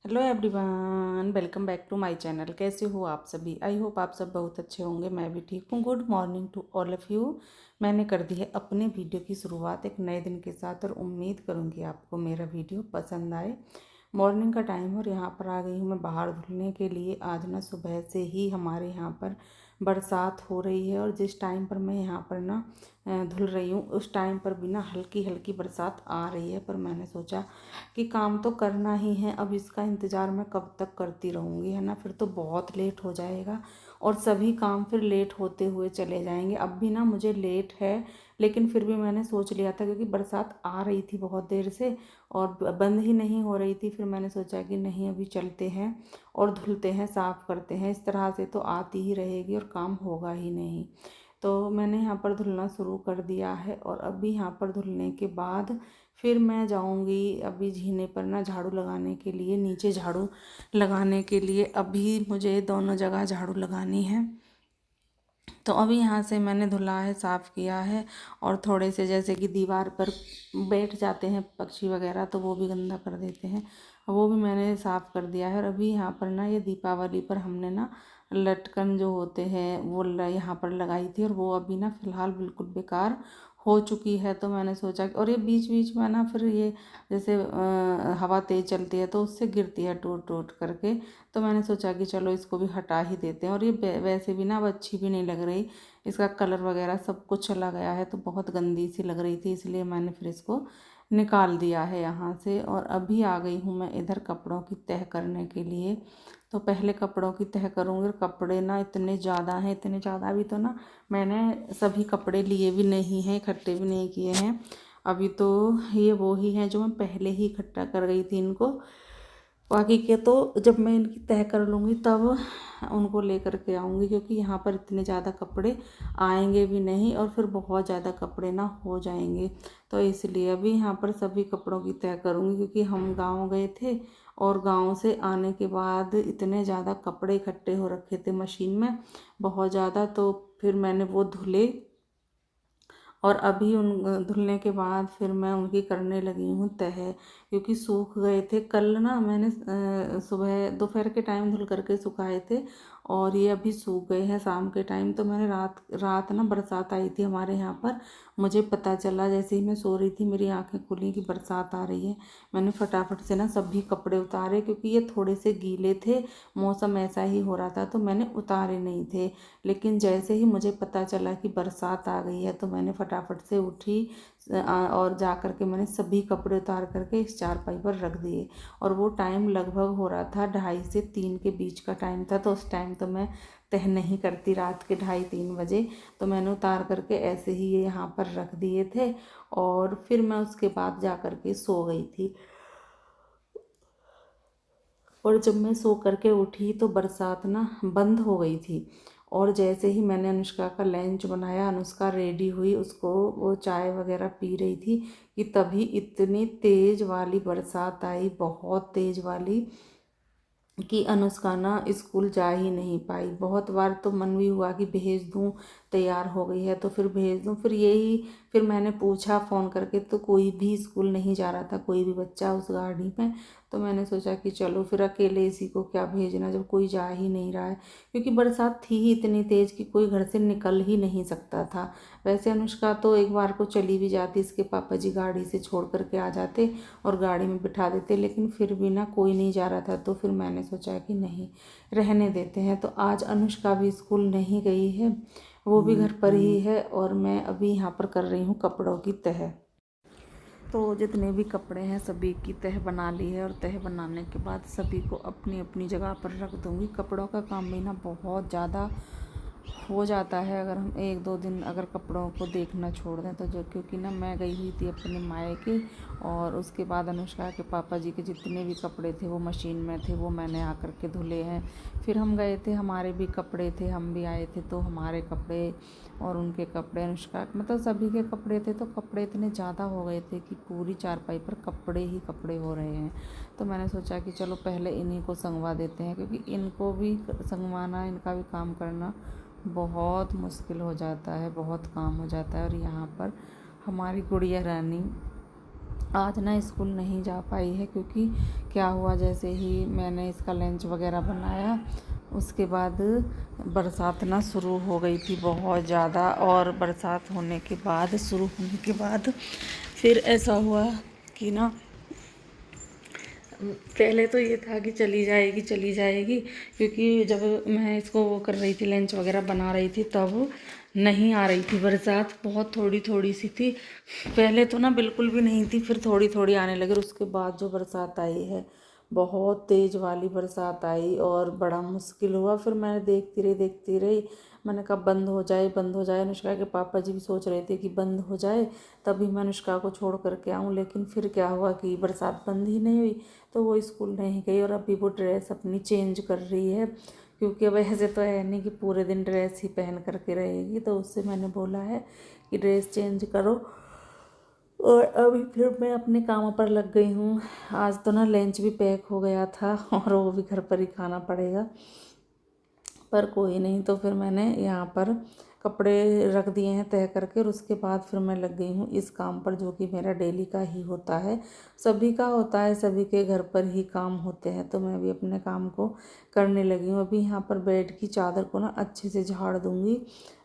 Hello everyone, welcome back to my channel. कैसे हो आप सभी? आई होप आप सब बहुत अच्छे होंगे। मैं भी ठीक हूँ। Good morning to all of you. मैंने कर दी है अपने वीडियो की शुरुआत एक नए दिन के साथ और उम्मीद करूँगी आपको मेरा वीडियो पसंद आए। मॉर्निंग का टाइम और यहाँ पर आ गई हूँ मैं बाहर धुलने के लिए। आज ना सुबह से ही हमारे यहाँ पर बरसात हो रही है और जिस टाइम पर मैं यहाँ पर ना धुल रही हूँ उस टाइम पर भी ना हल्की हल्की बरसात आ रही है। पर मैंने सोचा कि काम तो करना ही है, अब इसका इंतज़ार मैं कब तक करती रहूँगी, है ना। फिर तो बहुत लेट हो जाएगा और सभी काम फिर लेट होते हुए चले जाएंगे। अब भी ना मुझे लेट है, लेकिन फिर भी मैंने सोच लिया था क्योंकि बरसात आ रही थी बहुत देर से और बंद ही नहीं हो रही थी। फिर मैंने सोचा कि नहीं, अभी चलते हैं और धुलते हैं, साफ़ करते हैं। इस तरह से तो आती ही रहेगी और काम होगा ही नहीं। तो मैंने यहाँ पर धुलना शुरू कर दिया है और अभी यहाँ पर धुलने के बाद फिर मैं जाऊँगी अभी झीने पर ना झाड़ू लगाने के लिए, नीचे झाड़ू लगाने के लिए। अभी मुझे दोनों जगह झाड़ू लगानी है। तो अभी यहाँ से मैंने धुला है, साफ़ किया है और थोड़े से जैसे कि दीवार पर बैठ जाते हैं पक्षी वगैरह तो वो भी गंदा कर देते हैं, वो भी मैंने साफ़ कर दिया है। और अभी यहाँ पर ना ये दीपावली पर हमने ना लटकन जो होते हैं वो यहाँ पर लगाई थी और वो अभी ना फ़िलहाल बिल्कुल बेकार हो चुकी है। तो मैंने सोचा कि और ये बीच बीच में ना फिर ये जैसे हवा तेज़ चलती है तो उससे गिरती है टूट टूट करके। तो मैंने सोचा कि चलो इसको भी हटा ही देते हैं। और ये वैसे भी ना अब अच्छी भी नहीं लग रही, इसका कलर वगैरह सब कुछ चला गया है तो बहुत गंदी सी लग रही थी, इसलिए मैंने फिर इसको निकाल दिया है यहाँ से। और अभी आ गई हूँ मैं इधर कपड़ों की तह करने के लिए। तो पहले कपड़ों की तह करूँगी और कपड़े ना इतने ज़्यादा हैं, इतने ज़्यादा भी तो ना मैंने सभी कपड़े लिए भी नहीं हैं, इकट्ठे भी नहीं किए हैं। अभी तो ये वो ही हैं जो मैं पहले ही इकट्ठा कर गई थी इनको। बाकी के तो जब मैं इनकी तह कर लूँगी तब उनको लेकर के आऊँगी, क्योंकि यहाँ पर इतने ज़्यादा कपड़े आएंगे भी नहीं और फिर बहुत ज़्यादा कपड़े ना हो जाएंगे। तो इसलिए अभी यहाँ पर सभी कपड़ों की तह करूँगी, क्योंकि हम गांव गए थे और गांव से आने के बाद इतने ज़्यादा कपड़े इकट्ठे हो रखे थे मशीन में, बहुत ज़्यादा। तो फिर मैंने वो धुले और अभी उन धुलने के बाद फिर मैं उनकी करने लगी हूँ तह, क्योंकि सूख गए थे। कल ना मैंने सुबह दोपहर के टाइम धुल करके सुखाए थे और ये अभी सूख गए हैं शाम के टाइम। तो मैंने रात रात ना बरसात आई थी हमारे यहाँ पर, मुझे पता चला जैसे ही मैं सो रही थी मेरी आंखें खुली कि बरसात आ रही है। मैंने फटाफट से ना सभी कपड़े उतारे, क्योंकि ये थोड़े से गीले थे, मौसम ऐसा ही हो रहा था तो मैंने उतारे नहीं थे। लेकिन जैसे ही मुझे पता चला कि बरसात आ गई है तो मैंने फटाफट से उठी और जा कर के मैंने सभी कपड़े उतार करके इस चारपाई पर रख दिए। और वो टाइम लगभग हो रहा था 2:30 से 3 के बीच का टाइम था, तो उस टाइम तो मैं तह नहीं करती, रात के 2:30-3 बजे। तो मैंने उतार करके ऐसे ही ये यहाँ पर रख दिए थे और फिर मैं उसके बाद जा कर के सो गई थी। और जब मैं सो करके उठी तो बरसात ना बंद हो गई थी। और जैसे ही मैंने अनुष्का का लंच बनाया, अनुष्का रेडी हुई, उसको वो चाय वगैरह पी रही थी कि तभी इतनी तेज़ वाली बरसात आई, बहुत तेज़ वाली, कि अनुष्का ना स्कूल जा ही नहीं पाई। बहुत बार तो मन भी हुआ कि भेज दूँ, तैयार हो गई है तो फिर भेज दूँ, फिर मैंने पूछा फ़ोन करके तो कोई भी स्कूल नहीं जा रहा था, कोई भी बच्चा उस गाड़ी में। तो मैंने सोचा कि चलो फिर अकेले इसी को क्या भेजना जब कोई जा ही नहीं रहा है, क्योंकि बरसात थी ही इतनी तेज़ कि कोई घर से निकल ही नहीं सकता था। वैसे अनुष्का तो एक बार को चली भी जाती, इसके पापा जी गाड़ी से छोड़ करके आ जाते और गाड़ी में बिठा देते, लेकिन फिर भी ना कोई नहीं जा रहा था। तो फिर मैंने सोचा कि नहीं, रहने देते हैं। तो आज अनुष्का भी स्कूल नहीं गई है, वो भी घर पर ही है और मैं अभी यहाँ पर कर रही हूँ कपड़ों की तह। तो जितने भी कपड़े हैं सभी की तह बना ली है और तह बनाने के बाद सभी को अपनी अपनी जगह पर रख दूँगी। कपड़ों का काम भी ना बहुत ज़्यादा हो जाता है अगर हम 1-2 दिन अगर कपड़ों को देखना छोड़ दें तो, जो क्योंकि ना मैं गई हुई थी अपने मायके और उसके बाद अनुष्का के पापा जी के जितने भी कपड़े थे वो मशीन में थे, वो मैंने आकर के धुले हैं। फिर हम गए थे, हमारे भी कपड़े थे, हम भी आए थे तो हमारे कपड़े और उनके कपड़े, अनुष्का मतलब सभी के कपड़े थे। तो कपड़े इतने ज़्यादा हो गए थे कि पूरी चारपाई पर कपड़े ही कपड़े हो रहे हैं। तो मैंने सोचा कि चलो पहले इन्हीं को संगवा देते हैं, क्योंकि इनको भी संगवाना, इनका भी काम करना बहुत मुश्किल हो जाता है, बहुत काम हो जाता है। और यहाँ पर हमारी गुड़िया रानी आज ना स्कूल नहीं जा पाई है क्योंकि क्या हुआ, जैसे ही मैंने इसका लंच वगैरह बनाया उसके बाद बरसात ना शुरू हो गई थी बहुत ज़्यादा। और बरसात होने के बाद, शुरू होने के बाद फिर ऐसा हुआ कि ना, पहले तो ये था कि चली जाएगी चली जाएगी, क्योंकि जब मैं इसको वो कर रही थी, लंच वगैरह बना रही थी, तब नहीं आ रही थी बरसात, बहुत थोड़ी थोड़ी सी थी। पहले तो ना बिल्कुल भी नहीं थी, फिर थोड़ी थोड़ी आने लगी। उसके बाद जो बरसात आई है, बहुत तेज़ वाली बरसात आई और बड़ा मुश्किल हुआ। फिर मैंने देखती रही, मैंने कहा बंद हो जाए बंद हो जाए। अनुष्का के पापा जी भी सोच रहे थे कि बंद हो जाए तभी मैं अनुष्का को छोड़ करके आऊँ, लेकिन फिर क्या हुआ कि बरसात बंद ही नहीं हुई, तो वो स्कूल नहीं गई। और अभी वो ड्रेस अपनी चेंज कर रही है, क्योंकि अब ऐसे तो है नहीं कि पूरे दिन ड्रेस ही पहन करके रहेगी। तो उससे मैंने बोला है कि ड्रेस चेंज करो। और अभी फिर मैं अपने कामों पर लग गई हूँ। आज तो ना लंच भी पैक हो गया था और वो भी घर पर ही खाना पड़ेगा, पर कोई नहीं। तो फिर मैंने यहाँ पर कपड़े रख दिए हैं तय करके, और उसके बाद फिर मैं लग गई हूँ इस काम पर, जो कि मेरा डेली का ही होता है, सभी का होता है, सभी के घर पर ही काम होते हैं। तो मैं भी अपने काम को करने लगी हूँ। अभी यहाँ पर बेड की चादर को ना अच्छे से झाड़ दूँगी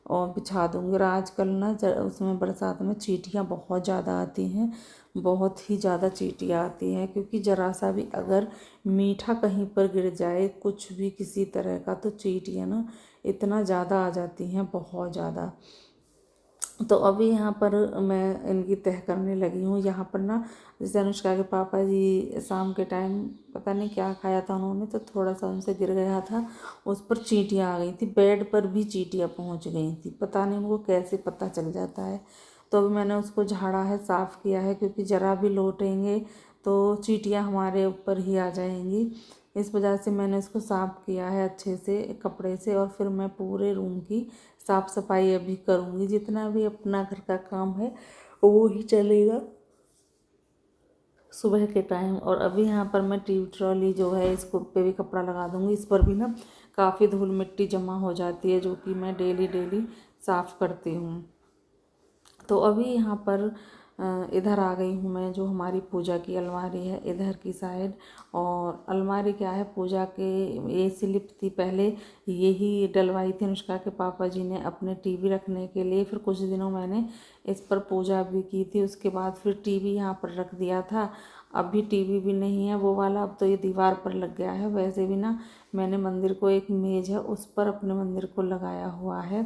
और बिछा दूँगी। और आजकल ना उसमें बरसात में चींटियाँ बहुत ज़्यादा आती हैं, बहुत ही ज़्यादा चींटियाँ आती हैं, क्योंकि ज़रा सा भी अगर मीठा कहीं पर गिर जाए, कुछ भी किसी तरह का, तो चींटियाँ ना इतना ज़्यादा आ जाती हैं, बहुत ज़्यादा। तो अभी यहाँ पर मैं इनकी तह करने लगी हूँ। यहाँ पर ना, जैसे अनुष्का के पापा जी शाम के टाइम पता नहीं क्या खाया था उन्होंने, तो थोड़ा सा उनसे गिर गया था, उस पर चींटियाँ आ गई थी, बेड पर भी चींटियाँ पहुँच गई थी। पता नहीं उनको कैसे पता चल जाता है। तो अभी मैंने उसको झाड़ा है, साफ़ किया है, क्योंकि ज़रा भी लौटेंगे तो चींटियाँ हमारे ऊपर ही आ जाएंगी। इस वजह से मैंने इसको साफ़ किया है अच्छे से कपड़े से। और फिर मैं पूरे रूम की साफ़ सफाई अभी करूँगी। जितना भी अपना घर का काम है वो ही चलेगा सुबह के टाइम। और अभी यहाँ पर मैं टीवी ट्रॉली जो है, इसको पे भी कपड़ा लगा दूँगी। इस पर भी ना काफ़ी धूल मिट्टी जमा हो जाती है, जो कि मैं डेली डेली साफ़ करती हूँ। तो अभी यहाँ पर इधर आ गई हूँ मैं, जो हमारी पूजा की अलमारी है इधर की साइड। और अलमारी क्या है, पूजा के ये स्लिप थी पहले, यही डलवाई थी अनुष्का के पापा जी ने अपने टीवी रखने के लिए। फिर कुछ दिनों मैंने इस पर पूजा भी की थी, उसके बाद फिर टीवी यहाँ पर रख दिया था। अभी टीवी भी नहीं है वो वाला, अब तो ये दीवार पर लग गया है। वैसे भी ना मैंने मंदिर को, एक मेज़ है उस पर अपने मंदिर को लगाया हुआ है,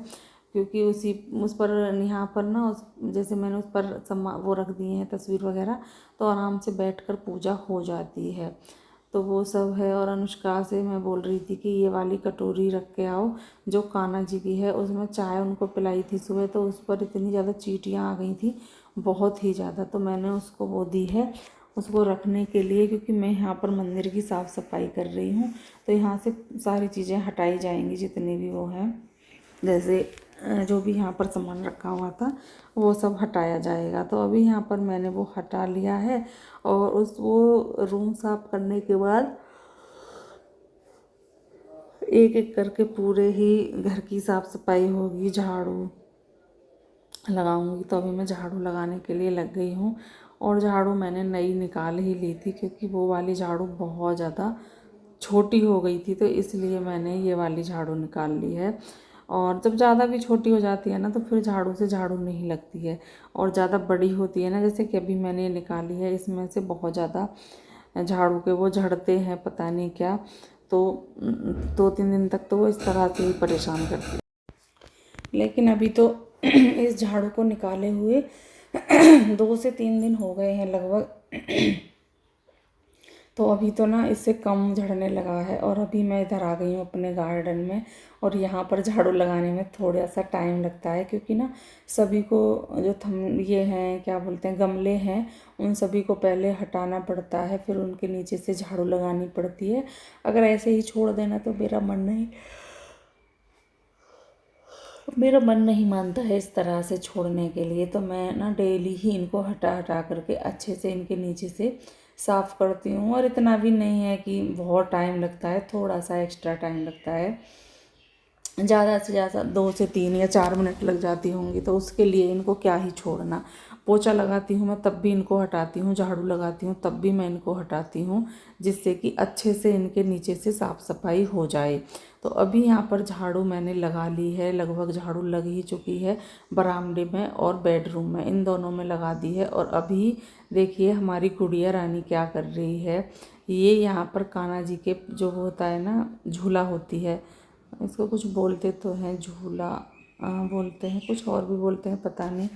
क्योंकि उस पर यहाँ पर ना, उस जैसे मैंने उस पर वो रख दिए हैं तस्वीर वगैरह, तो आराम से बैठकर पूजा हो जाती है। तो वो सब है। और अनुष्का से मैं बोल रही थी कि ये वाली कटोरी रख के आओ, जो कान्हा जी की है, उसमें चाय उनको पिलाई थी सुबह, तो उस पर इतनी ज़्यादा चींटियाँ आ गई थी, बहुत ही ज़्यादा। तो मैंने उसको वो दी है, उसको रखने के लिए, क्योंकि मैं यहाँ पर मंदिर की साफ़ सफाई कर रही हूँ। तो यहाँ से सारी चीज़ें हटाई जाएंगी जितनी भी वो हैं, जैसे जो भी यहाँ पर सामान रखा हुआ था वो सब हटाया जाएगा। तो अभी यहाँ पर मैंने वो हटा लिया है। और वो रूम साफ़ करने के बाद एक एक करके पूरे ही घर की साफ़ सफाई होगी, झाड़ू लगाऊंगी। तो अभी मैं झाड़ू लगाने के लिए लग गई हूँ। और झाड़ू मैंने नई निकाल ही ली थी, क्योंकि वो वाली झाड़ू बहुत ज़्यादा छोटी हो गई थी, तो इसलिए मैंने ये वाली झाड़ू निकाल ली है। और जब ज़्यादा भी छोटी हो जाती है ना, तो फिर झाड़ू से झाड़ू नहीं लगती है। और ज़्यादा बड़ी होती है ना, जैसे कि अभी मैंने ये निकाली है, इसमें से बहुत ज़्यादा झाड़ू के वो झड़ते हैं, पता नहीं क्या। तो 2-3 दिन तक तो वो इस तरह से ही परेशान करती है। लेकिन अभी तो इस झाड़ू को निकाले हुए 2 से 3 दिन हो गए हैं लगभग। तो अभी तो ना इससे कम झड़ने लगा है। और अभी मैं इधर आ गई हूँ अपने गार्डन में। और यहाँ पर झाड़ू लगाने में थोड़ा सा टाइम लगता है, क्योंकि ना सभी को, जो ये हैं क्या बोलते हैं, गमले हैं, उन सभी को पहले हटाना पड़ता है, फिर उनके नीचे से झाड़ू लगानी पड़ती है। अगर ऐसे ही छोड़ देना तो मेरा मन नहीं मानता है इस तरह से छोड़ने के लिए। तो मैं ना डेली ही इनको हटा हटा करके अच्छे से इनके नीचे से साफ़ करती हूँ। और इतना भी नहीं है कि बहुत टाइम लगता है, थोड़ा सा एक्स्ट्रा टाइम लगता है, ज़्यादा से ज़्यादा 2 से 3 या 4 मिनट लग जाती होंगी। तो उसके लिए इनको क्या ही छोड़ना, पोछा लगाती हूँ मैं तब भी इनको हटाती हूँ, झाड़ू लगाती हूँ तब भी मैं इनको हटाती हूँ, जिससे कि अच्छे से इनके नीचे से साफ़ सफाई हो जाए। तो अभी यहाँ पर झाड़ू मैंने लगा ली है, लगभग झाड़ू लग ही चुकी है। बरामदे में और बेडरूम में, इन दोनों में लगा दी है। और अभी देखिए हमारी गुड़िया रानी क्या कर रही है। ये यहाँ पर कान्हा जी के जो होता है ना, झूला होती है, इसको कुछ बोलते तो हैं, झूला बोलते हैं, कुछ और भी बोलते हैं पता नहीं।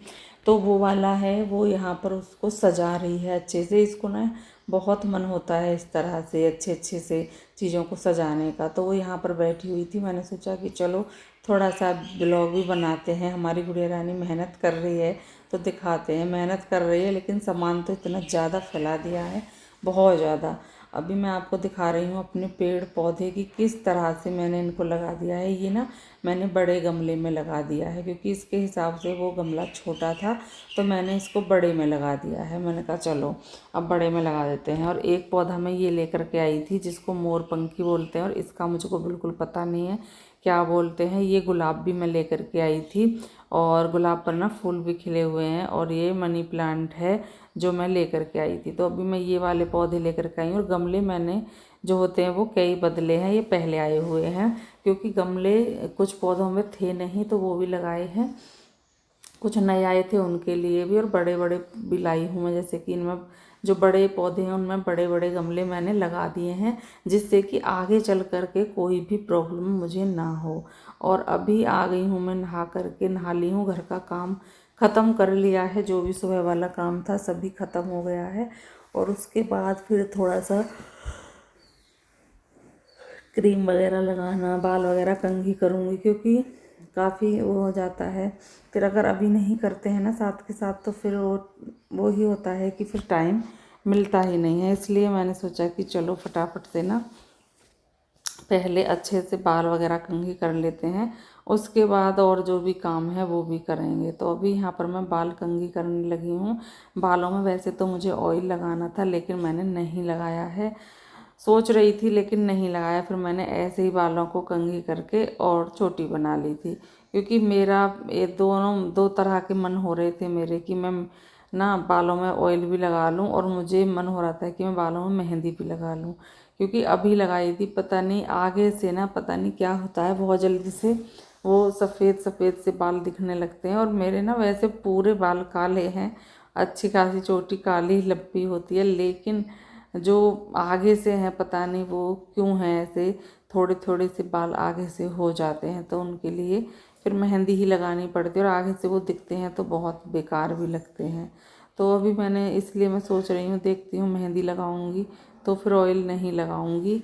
तो वो वाला है, वो यहाँ पर उसको सजा रही है अच्छे से। इसको ना बहुत मन होता है इस तरह से अच्छे अच्छे से चीज़ों को सजाने का। तो वो यहाँ पर बैठी हुई थी, मैंने सोचा कि चलो थोड़ा सा ब्लॉग भी बनाते हैं। हमारी गुड़िया रानी मेहनत कर रही है तो दिखाते हैं। मेहनत कर रही है लेकिन सामान तो इतना ज़्यादा फैला दिया है, बहुत ज़्यादा। अभी मैं आपको दिखा रही हूँ अपने पेड़ पौधे की किस तरह से मैंने इनको लगा दिया है। ये ना मैंने बड़े गमले में लगा दिया है, क्योंकि इसके हिसाब से वो गमला छोटा था तो मैंने इसको बड़े में लगा दिया है। मैंने कहा चलो अब बड़े में लगा देते हैं। और एक पौधा मैं ये लेकर के आई थी जिसको मोरपंखी बोलते हैं, और इसका मुझको बिल्कुल पता नहीं है क्या बोलते हैं। ये गुलाब भी मैं लेकर के आई थी, और गुलाब पर ना फूल भी खिले हुए हैं। और ये मनी प्लांट है जो मैं लेकर के आई थी। तो अभी मैं ये वाले पौधे लेकर के आई हूँ। और गमले मैंने जो होते हैं वो कई बदले हैं, ये पहले आए हुए हैं, क्योंकि गमले कुछ पौधों में थे नहीं तो वो भी लगाए हैं, कुछ नए आए थे उनके लिए भी। और बड़े बड़े भी लाई हूँ मैं, जैसे कि इनमें जो बड़े पौधे हैं उनमें बड़े बड़े गमले मैंने लगा दिए हैं, जिससे कि आगे चल कर के कोई भी प्रॉब्लम मुझे ना हो। और अभी आ गई हूँ मैं नहा करके, नहा ली हूँ, घर का काम ख़त्म कर लिया है। जो भी सुबह वाला काम था सभी ख़त्म हो गया है। और उसके बाद फिर थोड़ा सा क्रीम वगैरह लगाना, बाल वगैरह कंघी करूँगी, क्योंकि काफ़ी वो हो जाता है। फिर अगर अभी नहीं करते हैं ना साथ के साथ तो फिर वो ही होता है कि फिर टाइम मिलता ही नहीं है। इसलिए मैंने सोचा कि चलो फटाफट से ना पहले अच्छे से बाल वगैरह कंघी कर लेते हैं, उसके बाद और जो भी काम है वो भी करेंगे। तो अभी यहाँ पर मैं बाल कंघी करने लगी हूँ। बालों में वैसे तो मुझे ऑयल लगाना था लेकिन मैंने नहीं लगाया है, सोच रही थी लेकिन नहीं लगाया। फिर मैंने ऐसे ही बालों को कंघी करके और छोटी बना ली थी, क्योंकि मेरा ये दो तरह के मन हो रहे थे मेरे, कि मैं ना बालों में ऑयल भी लगा लूं, और मुझे मन हो रहा था कि मैं बालों में मेहंदी भी लगा लूं। क्योंकि अभी लगाई थी, पता नहीं आगे से ना पता नहीं क्या होता है, बहुत जल्दी से वो सफ़ेद सफ़ेद से बाल दिखने लगते हैं। और मेरे ना वैसे पूरे बाल काले हैं, अच्छी खासी चोटी काली लंबी होती है, लेकिन जो आगे से हैं पता नहीं वो क्यों हैं ऐसे, थोड़े थोड़े से बाल आगे से हो जाते हैं, तो उनके लिए फिर मेहंदी ही लगानी पड़ती है। और आगे से वो दिखते हैं तो बहुत बेकार भी लगते हैं। तो अभी मैंने इसलिए मैं सोच रही हूँ, देखती हूँ मेहंदी लगाऊंगी तो फिर ऑयल नहीं लगाऊंगी।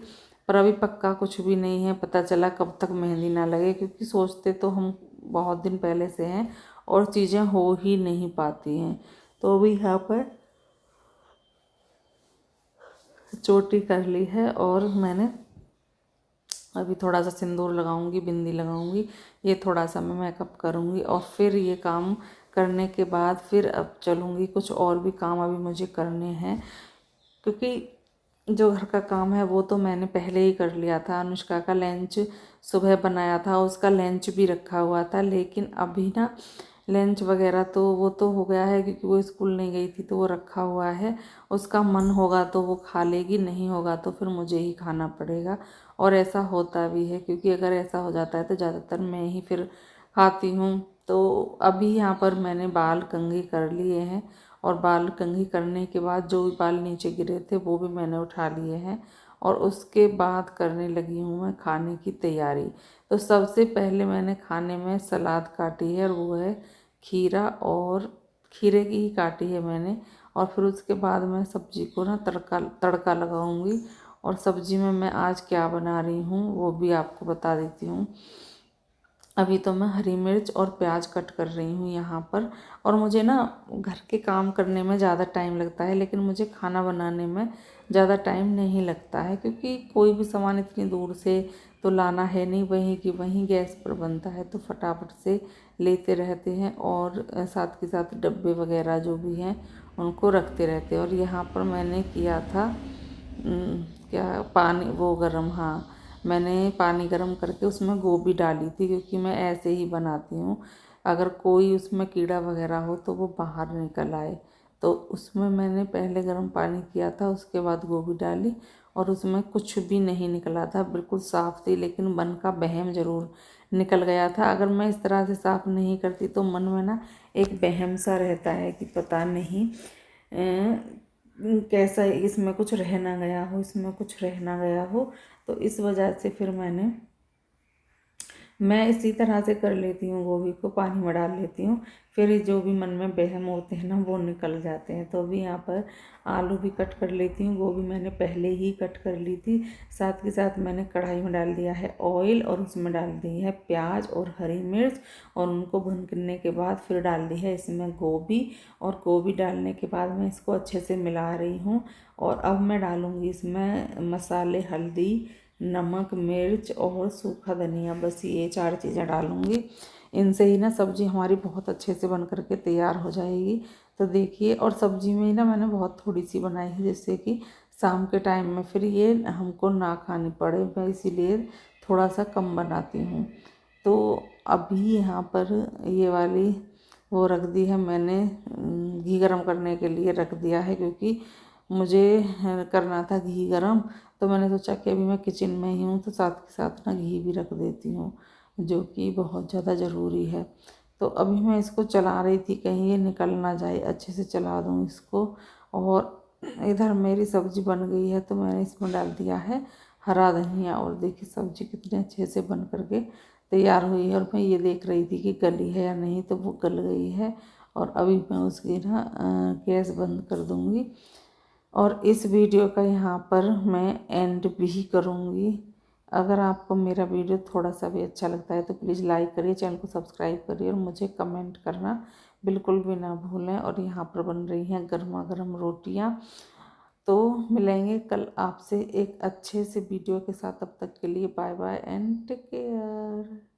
पर अभी पक्का कुछ भी नहीं है, पता चला कब तक मेहंदी ना लगे, क्योंकि सोचते तो हम बहुत दिन पहले से हैं और चीज़ें हो ही नहीं पाती हैं। तो अभी यहाँ पर चोटी कर ली है, और मैंने अभी थोड़ा सा सिंदूर लगाऊंगी, बिंदी लगाऊंगी, ये थोड़ा सा मैं मेकअप करूंगी। और फिर ये काम करने के बाद फिर अब चलूंगी, कुछ और भी काम अभी मुझे करने हैं, क्योंकि जो घर का काम है वो तो मैंने पहले ही कर लिया था। अनुष्का का लंच सुबह बनाया था, उसका लंच भी रखा हुआ था, लेकिन अभी ना लंच वगैरह तो वो तो हो गया है, क्योंकि वो स्कूल नहीं गई थी तो वो रखा हुआ है। उसका मन होगा तो वो खा लेगी, नहीं होगा तो फिर मुझे ही खाना पड़ेगा। और ऐसा होता भी है, क्योंकि अगर ऐसा हो जाता है तो ज़्यादातर मैं ही फिर खाती हूँ। तो अभी यहाँ पर मैंने बाल कंघी कर लिए हैं, और बाल कंघी करने के बाद जो भी बाल नीचे गिरे थे वो भी मैंने उठा लिए हैं। और उसके बाद करने लगी हूँ मैं खाने की तैयारी। तो सबसे पहले मैंने खाने में सलाद काटी है, और वो है खीरा, और खीरे की ही काटी है मैंने। और फिर उसके बाद मैं सब्जी को ना तड़का लगाऊंगी। और सब्जी में मैं आज क्या बना रही हूँ वो भी आपको बता देती हूँ। अभी तो मैं हरी मिर्च और प्याज कट कर रही हूँ यहाँ पर। और मुझे ना घर के काम करने में ज़्यादा टाइम लगता है, लेकिन मुझे खाना बनाने में ज़्यादा टाइम नहीं लगता है, क्योंकि कोई भी सामान इतनी दूर से तो लाना है नहीं, वहीं की वहीं गैस पर बनता है, तो फटाफट से लेते रहते हैं। और साथ के साथ डब्बे वगैरह जो भी हैं उनको रखते रहते हैं। और यहाँ पर मैंने किया था क्या पानी वो गरम, हाँ मैंने पानी गरम करके उसमें गोभी डाली थी, क्योंकि मैं ऐसे ही बनाती हूँ, अगर कोई उसमें कीड़ा वगैरह हो तो वो बाहर निकल आए। तो उसमें मैंने पहले गर्म पानी किया था, उसके बाद गोभी डाली और उसमें कुछ भी नहीं निकला था, बिल्कुल साफ़ थी, लेकिन मन का वहम ज़रूर निकल गया था। अगर मैं इस तरह से साफ़ नहीं करती तो मन में ना एक वहम सा रहता है कि पता नहीं कैसा इसमें कुछ रह ना गया हो, इसमें कुछ रह ना गया हो। तो इस वजह से फिर मैं इसी तरह से कर लेती हूँ, गोभी को पानी में डाल लेती हूँ, फिर जो भी मन में वहम होते हैं ना वो निकल जाते हैं। तो अभी यहाँ पर आलू भी कट कर लेती हूँ, गोभी मैंने पहले ही कट कर ली थी। साथ के साथ मैंने कढ़ाई में डाल दिया है ऑयल और उसमें डाल दी है प्याज और हरी मिर्च, और उनको भुनने के बाद फिर डाल दी है इसमें गोभी। और गोभी डालने के बाद मैं इसको अच्छे से मिला रही हूँ। और अब मैं डालूँगी इसमें मसाले, हल्दी, नमक, मिर्च और सूखा धनिया, बस ये 4 चीज़ें डालूँगी। इनसे ही ना सब्ज़ी हमारी बहुत अच्छे से बन कर के तैयार हो जाएगी। तो देखिए, और सब्ज़ी में ही ना मैंने बहुत थोड़ी सी बनाई है, जिससे कि शाम के टाइम में फिर ये हमको ना खानी पड़े, मैं इसीलिए थोड़ा सा कम बनाती हूँ। तो अभी यहाँ पर ये वाली वो रख दी है मैंने, घी गरम करने के लिए रख दिया है, क्योंकि मुझे करना था घी गरम। तो मैंने सोचा कि अभी मैं किचन में ही हूँ तो साथ के साथ ना घी भी रख देती हूँ, जो कि बहुत ज़्यादा ज़रूरी है। तो अभी मैं इसको चला रही थी, कहीं ये निकल ना जाए, अच्छे से चला दूँ इसको। और इधर मेरी सब्ज़ी बन गई है तो मैंने इसमें डाल दिया है हरा धनिया, और देखिए सब्ज़ी कितने अच्छे से बन करके तैयार हुई है। और मैं ये देख रही थी कि गली है या नहीं, तो वो गल गई है। और अभी मैं उसकी ना गैस बंद कर दूँगी, और इस वीडियो का यहाँ पर मैं एंड भी करूँगी। अगर आपको मेरा वीडियो थोड़ा सा भी अच्छा लगता है तो प्लीज़ लाइक करिए, चैनल को सब्सक्राइब करिए, और मुझे कमेंट करना बिल्कुल भी ना भूलें। और यहाँ पर बन रही हैं गर्मा गर्म रोटियाँ। तो मिलेंगे कल आपसे एक अच्छे से वीडियो के साथ, तब तक के लिए bye bye and take care.